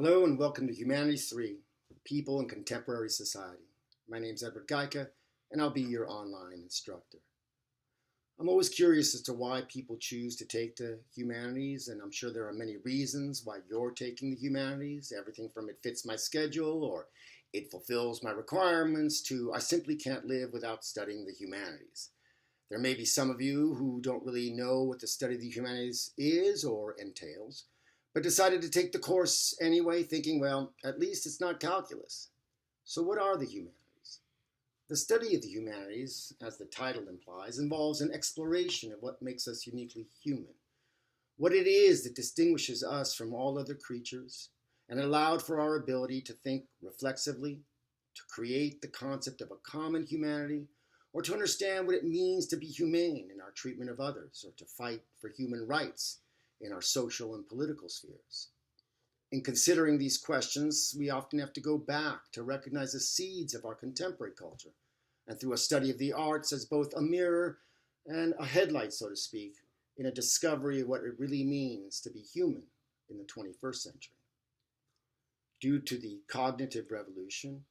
Hello and welcome to Humanities 3, People in Contemporary Society. My name is Edward Geika and I'll be your online instructor. I'm always curious as to why people choose to take the humanities, and I'm sure there are many reasons why you're taking the humanities. Everything from it fits my schedule, or it fulfills my requirements, to I simply can't live without studying the humanities. There may be some of you who don't really know what the study of the humanities is or entails, but decided to take the course anyway, thinking, well, at least it's not calculus. So what are the humanities? The study of the humanities, as the title implies, involves an exploration of what makes us uniquely human, what it is that distinguishes us from all other creatures, and allowed for our ability to think reflexively, to create the concept of a common humanity, or to understand what it means to be humane in our treatment of others, or to fight for human rights in our social and political spheres. In considering these questions, we often have to go back to recognize the seeds of our contemporary culture, and through a study of the arts as both a mirror and a headlight, so to speak, in a discovery of what it really means to be human in the 21st century. Due to the cognitive revolution,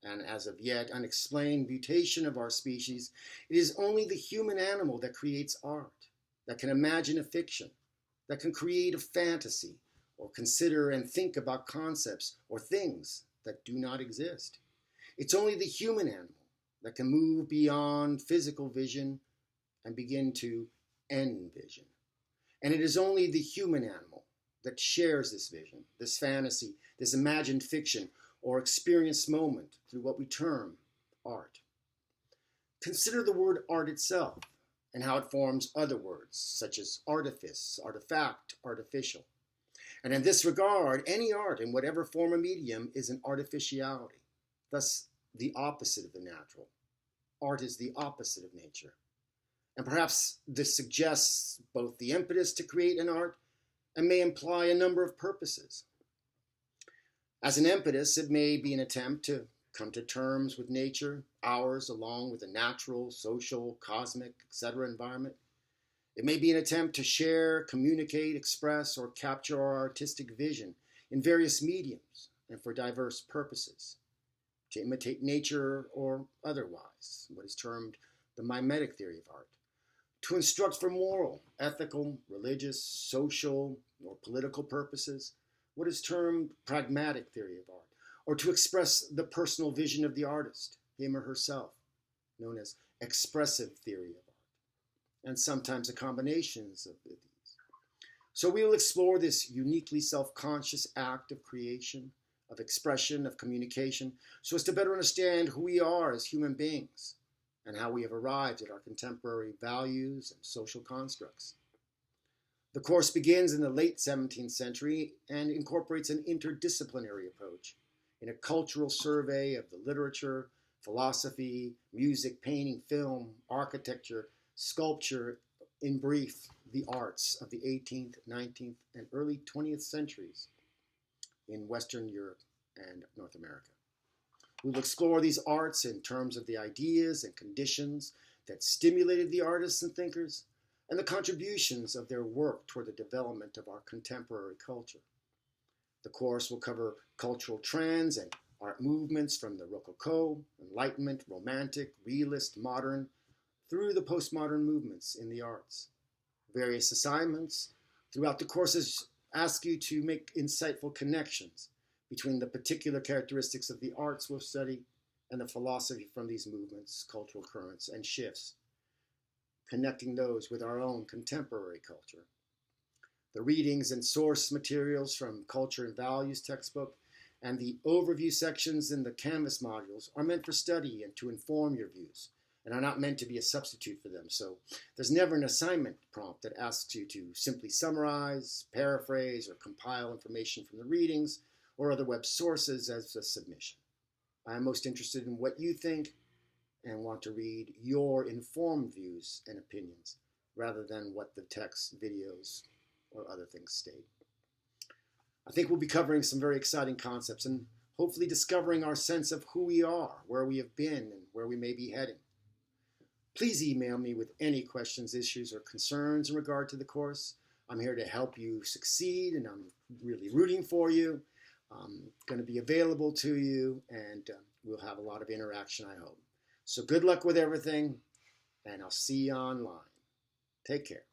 and as of yet unexplained mutation of our species, it is only the human animal that creates art, that can imagine a fiction, that can create a fantasy, or consider and think about concepts or things that do not exist. It's only the human animal that can move beyond physical vision and begin to envision. And it is only the human animal that shares this vision, this fantasy, this imagined fiction, or experienced moment through what we term art. Consider the word art itself, and how it forms other words, such as artifice, artifact, artificial. And in this regard, any art in whatever form or medium is an artificiality, thus the opposite of the natural. Art is the opposite of nature. And perhaps this suggests both the impetus to create an art and may imply a number of purposes. As an impetus, it may be an attempt to come to terms with nature, ours, along with the natural, social, cosmic, etc. environment. It may be an attempt to share, communicate, express, or capture our artistic vision in various mediums and for diverse purposes, to imitate nature or otherwise, what is termed the mimetic theory of art, to instruct for moral, ethical, religious, social, or political purposes, what is termed pragmatic theory of art, or to express the personal vision of the artist, him or herself, known as expressive theory of art, and sometimes the combinations of these. So we will explore this uniquely self-conscious act of creation, of expression, of communication, so as to better understand who we are as human beings and how we have arrived at our contemporary values and social constructs. The course begins in the late 17th century and incorporates an interdisciplinary approach in a cultural survey of the literature, philosophy, music, painting, film, architecture, sculpture, in brief, the arts of the 18th, 19th, and early 20th centuries in Western Europe and North America. We will explore these arts in terms of the ideas and conditions that stimulated the artists and thinkers, and the contributions of their work toward the development of our contemporary culture. The course will cover cultural trends and art movements from the Rococo, Enlightenment, Romantic, Realist, Modern, through the postmodern movements in the arts. Various assignments throughout the courses ask you to make insightful connections between the particular characteristics of the arts we'll study and the philosophy from these movements, cultural currents, and shifts, connecting those with our own contemporary culture. The readings and source materials from Culture and Values textbook and the overview sections in the Canvas modules are meant for study and to inform your views, and are not meant to be a substitute for them. So there's never an assignment prompt that asks you to simply summarize, paraphrase, or compile information from the readings or other web sources as a submission. I am most interested in what you think and want to read your informed views and opinions rather than what the text, videos, or other things state. I think we'll be covering some very exciting concepts and hopefully discovering our sense of who we are, where we have been, and where we may be heading. Please email me with any questions, issues, or concerns in regard to the course. I'm here to help you succeed, and I'm really rooting for you. going to be available to you, and we'll have a lot of interaction, I hope. So good luck with everything, and I'll see you online. Take care.